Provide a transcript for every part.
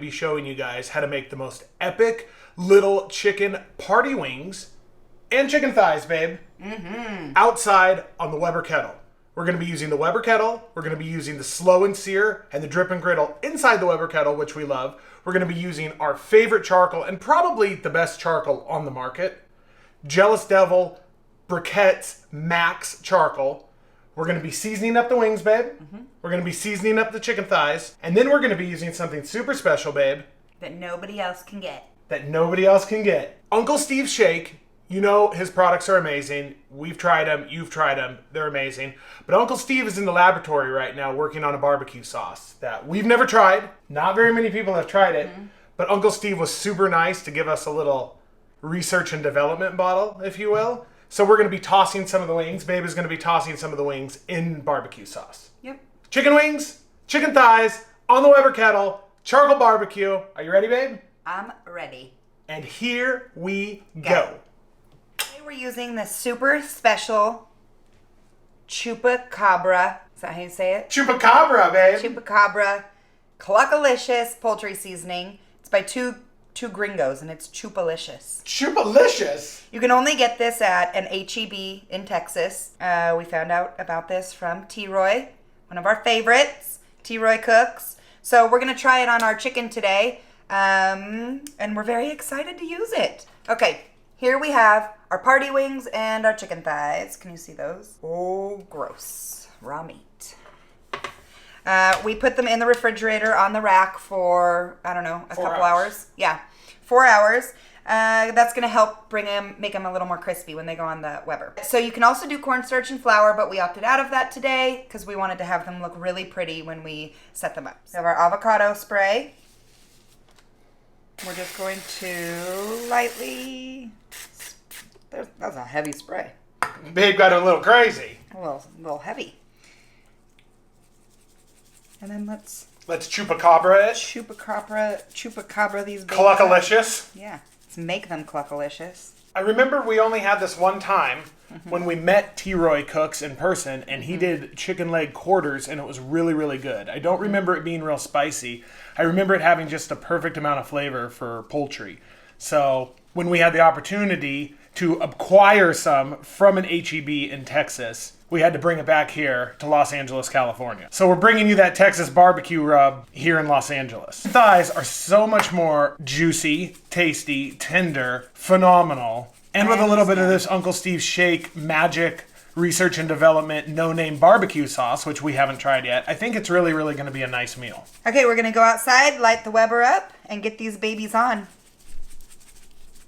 be showing you guys how to make the most epic little chicken party wings and chicken thighs, babe, outside on the Weber Kettle. We're going to be using the Weber Kettle. We're going to be using the Slow and Sear and the Drip and Griddle inside the Weber Kettle, which we love. We're going to be using our favorite charcoal and probably the best charcoal on the market, Jealous Devil Briquettes Max Charcoal. We're going to be seasoning up the wings, babe. We're going to be seasoning up the chicken thighs. And then we're going to be using something super special, babe. That nobody else can get. Uncle Steve's Shake. You know his products are amazing. We've tried them. You've tried them. They're amazing. But Uncle Steve is in the laboratory right now working on a barbecue sauce that we've never tried. Not very many people have tried it. But Uncle Steve was super nice to give us a little research and development bottle, if you will. So we're going to be tossing some of the wings. Babe is going to be tossing some of the wings in barbecue sauce. Yep. Chicken wings, chicken thighs, on the Weber Kettle, charcoal barbecue. Are you ready, babe? I'm ready. And here we go. Today we're using the super special Chupacabra. Is that how you say it? Chupacabra, babe. Chupacabra Cluckalicious poultry seasoning. It's by two gringos, and it's Chupalicious. Chupalicious? You can only get this at an H-E-B in Texas. We found out about this from T-Roy, one of our favorites. T-Roy cooks. So we're going to try it on our chicken today, and we're very excited to use it. Okay, here we have our party wings and our chicken thighs. Can you see those? Oh, gross. Raw meat. We put them in the refrigerator on the rack for, I don't know, a couple hours. Yeah, 4 hours. That's going to help make them a little more crispy when they go on the Weber. So you can also do cornstarch and flour, but we opted out of that today because we wanted to have them look really pretty when we set them up. So we have our avocado spray. We're just going to lightly... That's a heavy spray. Babe got a little crazy. A little heavy. And then let's Chupacabra it. Chupacabra these babies. Cluckalicious. Yeah, let's make them cluckalicious. I remember we only had this one time when we met T-Roy Cooks in person, and he did chicken leg quarters, and it was really, really good. I don't remember it being real spicy. I remember it having just a perfect amount of flavor for poultry. So when we had the opportunity to acquire some from an H-E-B in Texas, we had to bring it back here to Los Angeles, California. So we're bringing you that Texas barbecue rub here in Los Angeles. Thighs are so much more juicy, tasty, tender, phenomenal. And with a little bit of this Uncle Steve's Shake magic research and development no-name barbecue sauce, which we haven't tried yet, I think it's really, really going to be a nice meal. Okay, we're going to go outside, light the Weber up, and get these babies on.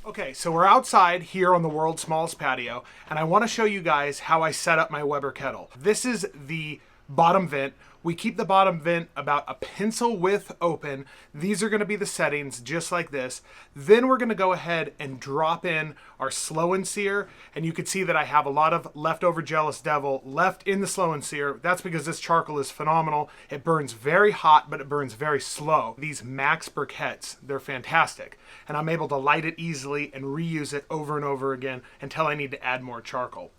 Okay, so we're outside here on the world's smallest patio, and I want to show you guys how I set up my Weber Kettle. This is the bottom vent. We keep the bottom vent about a pencil width open. These are going to be the settings just like this. Then we're going to go ahead and drop in our Slow and Sear, and you can see that I have a lot of leftover Jealous Devil left in the Slow and Sear. That's because this charcoal is phenomenal. It burns very hot, but it burns very slow. These Max Briquettes, they're fantastic, and I'm able to light it easily and reuse it over and over again until I need to add more charcoal.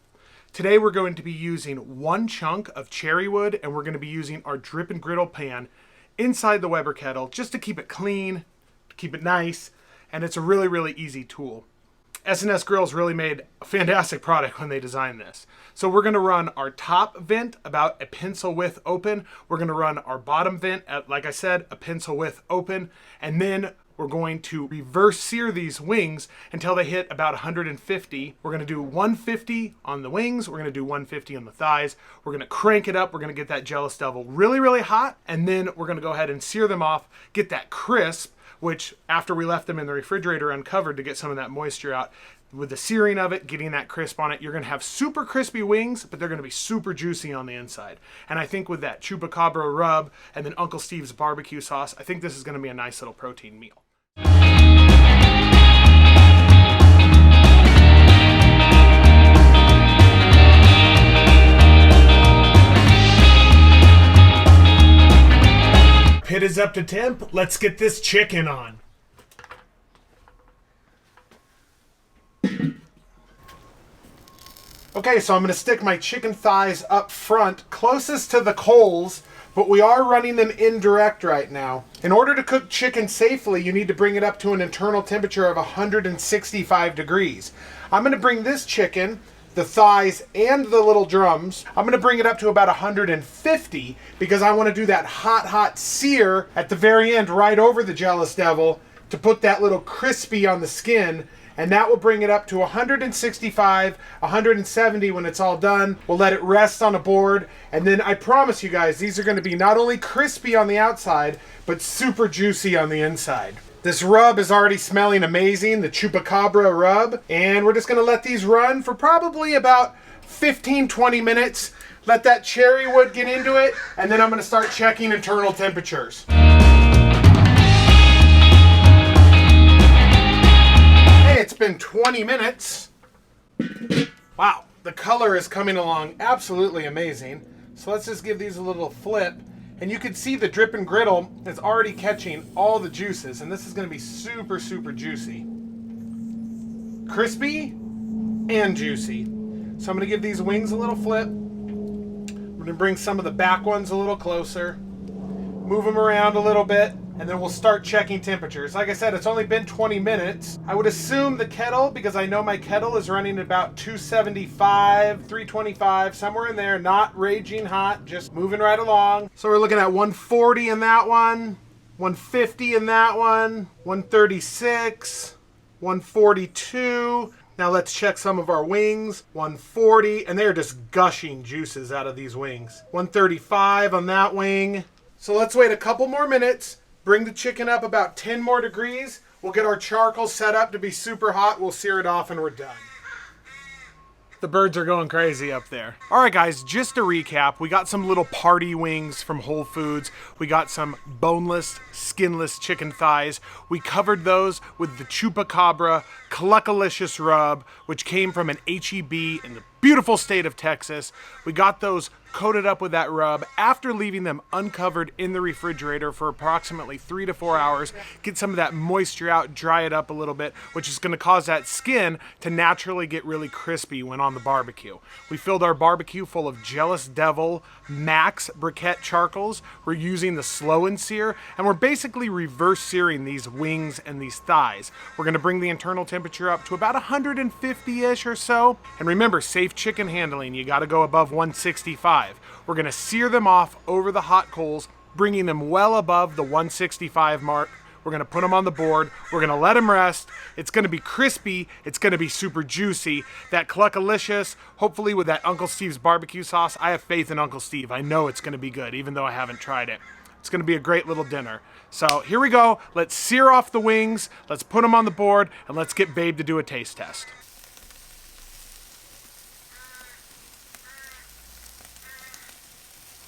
Today we're going to be using one chunk of cherry wood, and we're going to be using our Drip and Griddle pan inside the Weber Kettle just to keep it clean, to keep it nice, and it's a really, really easy tool. S&S Grills really made a fantastic product when they designed this. So we're going to run our top vent about a pencil width open. We're going to run our bottom vent at, like I said, a pencil width open, and then we're going to reverse sear these wings until they hit about 150. We're going to do 150 on the wings. We're going to do 150 on the thighs. We're going to crank it up. We're going to get that Jealous Devil really, really hot. And then we're going to go ahead and sear them off, get that crisp, which after we left them in the refrigerator uncovered to get some of that moisture out, with the searing of it, getting that crisp on it, you're going to have super crispy wings, but they're going to be super juicy on the inside. And I think with that Chupacabra rub and then Uncle Steve's barbecue sauce, I think this is going to be a nice little protein meal. Pit is up to temp. Let's get this chicken on. Okay, so I'm going to stick my chicken thighs up front, closest to the coals, but we are running them indirect right now. In order to cook chicken safely, you need to bring it up to an internal temperature of 165 degrees. I'm going to bring this chicken, the thighs and the little drums, I'm going to bring it up to about 150 because I want to do that hot sear at the very end right over the Jealous Devil to put that little crispy on the skin. And that will bring it up to 165, 170 when it's all done. We'll let it rest on a board. And then I promise you guys, these are going to be not only crispy on the outside, but super juicy on the inside. This rub is already smelling amazing, the Chupacabra rub. And we're just going to let these run for probably about 15-20 minutes. Let that cherry wood get into it. And then I'm going to start checking internal temperatures. It's been 20 minutes. Wow, the color is coming along absolutely amazing. So let's just give these a little flip. And you can see the drip and griddle is already catching all the juices. And this is going to be super, super juicy. Crispy and juicy. So I'm going to give these wings a little flip. We're going to bring some of the back ones a little closer. Move them around a little bit. And then we'll start checking temperatures. Like I said, it's only been 20 minutes. I would assume the kettle, because I know my kettle is running about 275, 325, somewhere in there, not raging hot, just moving right along. So we're looking at 140 in that one, 150 in that one, 136, 142. Now let's check some of our wings. 140, and they're just gushing juices out of these wings. 135 on that wing. So let's wait a couple more minutes. Bring the chicken up about 10 more degrees. We'll get our charcoal set up to be super hot. We'll sear it off and we're done. The birds are going crazy up there. All right, guys, just to recap, we got some little party wings from Whole Foods. We got some boneless, skinless chicken thighs. We covered those with the Chupacabra Cluckalicious rub, which came from an H-E-B in the beautiful state of Texas. We got those coated up with that rub after leaving them uncovered in the refrigerator for approximately 3 to 4 hours. Get some of that moisture out, dry it up a little bit, which is going to cause that skin to naturally get really crispy when on the barbecue. We filled our barbecue full of Jealous Devil Max briquette charcoals. We're using the slow and sear, and we're basically reverse searing these wings and these thighs. We're going to bring the internal temperature up to about 150-ish or so. And remember, safe chicken handling, you got to go above 165. We're going to sear them off over the hot coals, bringing them well above the 165 mark. We're going to put them on the board. We're going to let them rest. It's going to be crispy. It's going to be super juicy. That Cluckalicious, hopefully with that Uncle Steve's barbecue sauce. I have faith in Uncle Steve. I know it's going to be good, even though I haven't tried it. It's going to be a great little dinner. So here we go. Let's sear off the wings. Let's put them on the board, and let's get Babe to do a taste test.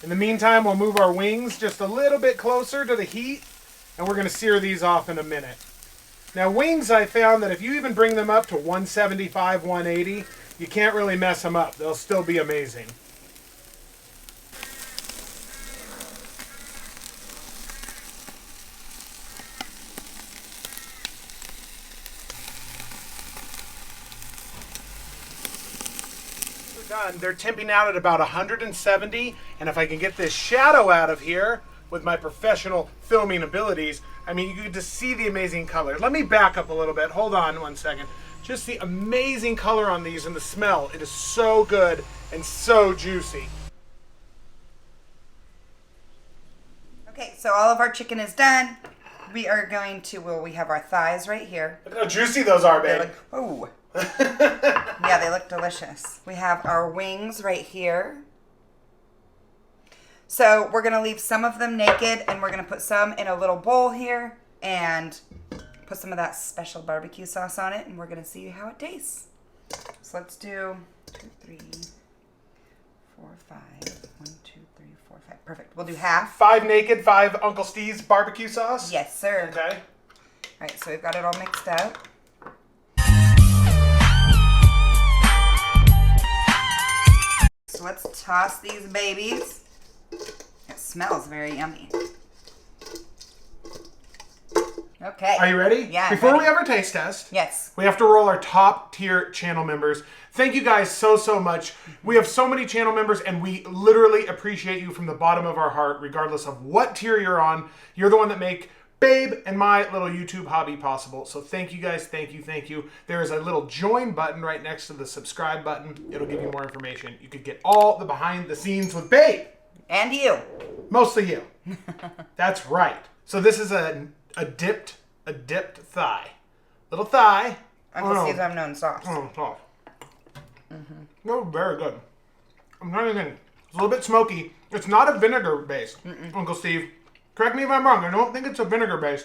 In the meantime, we'll move our wings just a little bit closer to the heat, and we're going to sear these off in a minute. Now, wings, I found that if you even bring them up to 175, 180, you can't really mess them up. They'll still be amazing. Done. They're temping out at about 170, and if I can get this shadow out of here with my professional filming abilities, I mean, you can just see the amazing color. Let me back up a little bit. Hold on one second. Just the amazing color on these and the smell. It is so good and so juicy. Okay, so all of our chicken is done. We are going to, well, we have our thighs right here. Look how juicy those are, babe. Like, oh. Yeah, they look delicious. We have our wings right here. So we're going to leave some of them naked, and we're going to put some in a little bowl here and put some of that special barbecue sauce on it, and we're going to see how it tastes. So let's do 2, 3, 4, 5. 1, 2, 3, 4, 5. Perfect. We'll do half. 5 naked, 5 Uncle Steve's barbecue sauce? Yes, sir. Okay. All right, so we've got it all mixed up. So let's toss these babies. It smells very yummy. Okay. Are you ready? Yeah. I'm Before ready. we have our taste test, Yes. we have to roll our top tier channel members. Thank you guys so much. We have so many channel members, and we literally appreciate you from the bottom of our heart, regardless of what tier you're on. You're the one that make Babe and my little YouTube hobby possible. So thank you guys. Thank you. There is a little join button right next to the subscribe button. It'll give you more information. You could get all the behind the scenes with Babe. And you. Mostly you. That's right. So this is a dipped thigh. Little thigh. Uncle Steve's unknown sauce. Sauce. No, very good. I'm trying to think. It's a little bit smoky. It's not a vinegar base, Uncle Steve. Correct me if I'm wrong. I don't think it's a vinegar base.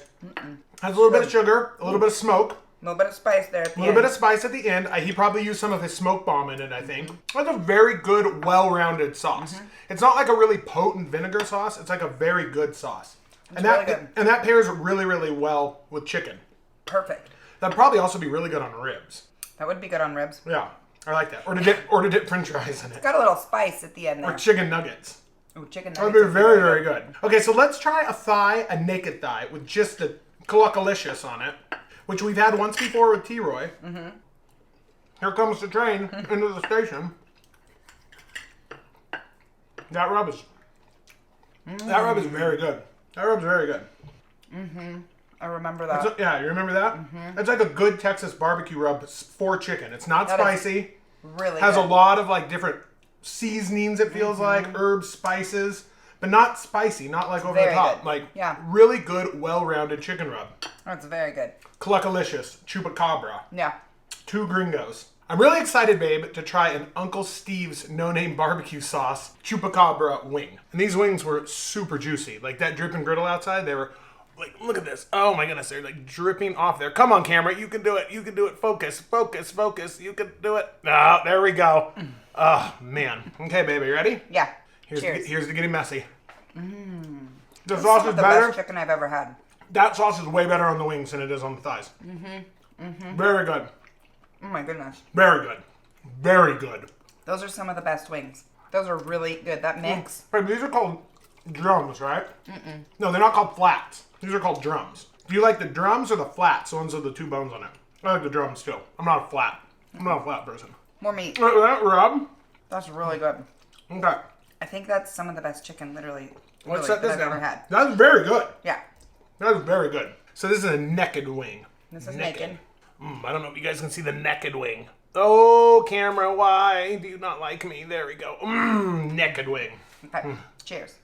Has a little bit of sugar, a little bit of smoke. A little bit of spice there at the A little bit of spice at the end. He probably used some of his smoke bomb in it, I think. That's a very good, well-rounded sauce. It's not like a really potent vinegar sauce. It's like a very good sauce. And really good. And that pairs really well with chicken. Perfect. That'd probably also be really good on ribs. That would be good on ribs. Yeah, I like that. Or to dip French fries in it. Got a little spice at the end there. Or chicken nuggets. Ooh, chicken That would nuggets. be very good. Okay, so let's try a naked thigh with just a cluckalicious on it, which we've had once before with T-Roy. Here comes the train into the station. That rub is very good. That rub's very good. I remember that. Yeah, you remember that? It's like a good Texas barbecue rub for chicken. It's not spicy. Really Has good. a lot of like different seasonings, it feels like, herbs, spices, but not spicy, not like over the very top. good. Like Yeah. really good, well-rounded chicken rub. That's very good. Cluckalicious, chupacabra, Yeah. 2 gringos. I'm really excited, babe, to try an Uncle Steve's no-name barbecue sauce chupacabra wing. And these wings were super juicy. Like that dripping griddle outside, they were like, look at this. Oh my goodness, they're like dripping off there. Come on, camera, you can do it. You can do it. Focus. You can do it. Oh, there we go. Oh, man. Okay, baby, you ready? Yeah. Cheers. Here's to getting messy. The This sauce is is the better. best chicken I've ever had. That sauce is way better on the wings than it is on the thighs. Very good. Oh my goodness. Very good. Very good. Those are some of the best wings. Those are really good. That mix. Wait, these are called drums, right? No, they're not called flats. These are called drums. Do you like the drums or the flats? The ones with the 2 bones on it. I like the drums too. I'm not a flat person. More meat. Wait, that rub? That's really good. Okay. I think that's some of the best chicken, literally, Let's really, set this that I've down. ever had. That's very good. Yeah. That is very good. So this is a naked wing. This is naked. I don't know if you guys can see the naked wing. Oh, camera, why do you not like me? There we go. Naked wing. Okay. Cheers.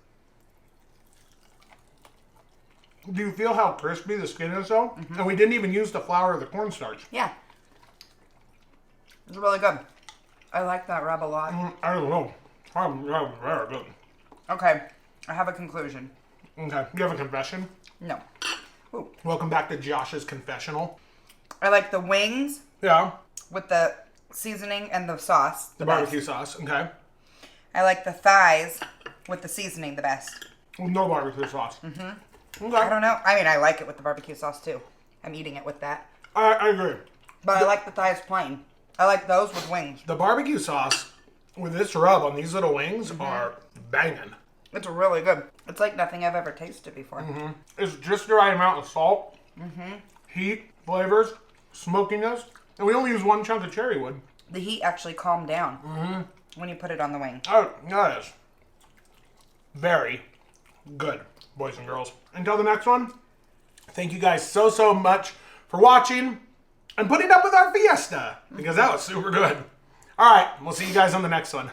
Do you feel how crispy the skin is though? And we didn't even use the flour or the cornstarch. Yeah. It's really good. I like that rub a lot. I don't know. Very good. Okay. I have a conclusion. Okay. You have a confession? No. Ooh. Welcome back to Josh's confessional. I like the wings Yeah. with the seasoning and the sauce. The best. barbecue sauce. Okay. I like the thighs with the seasoning the best. With no barbecue sauce. Okay. I don't know. I mean, I like it with the barbecue sauce too. I'm eating it with that. I agree. But I like the thighs plain. I like those with wings. The barbecue sauce with this rub on these little wings are banging. It's really good. It's like nothing I've ever tasted before. It's just the right amount of salt, heat, flavors, smokiness, and we only use 1 chunk of cherry wood. The heat actually calmed down when you put it on the wing. Oh, that is very good, boys and girls. Until the next one, thank you guys so much for watching and putting up with our fiesta, because that was super good. All right, we'll see you guys on the next one.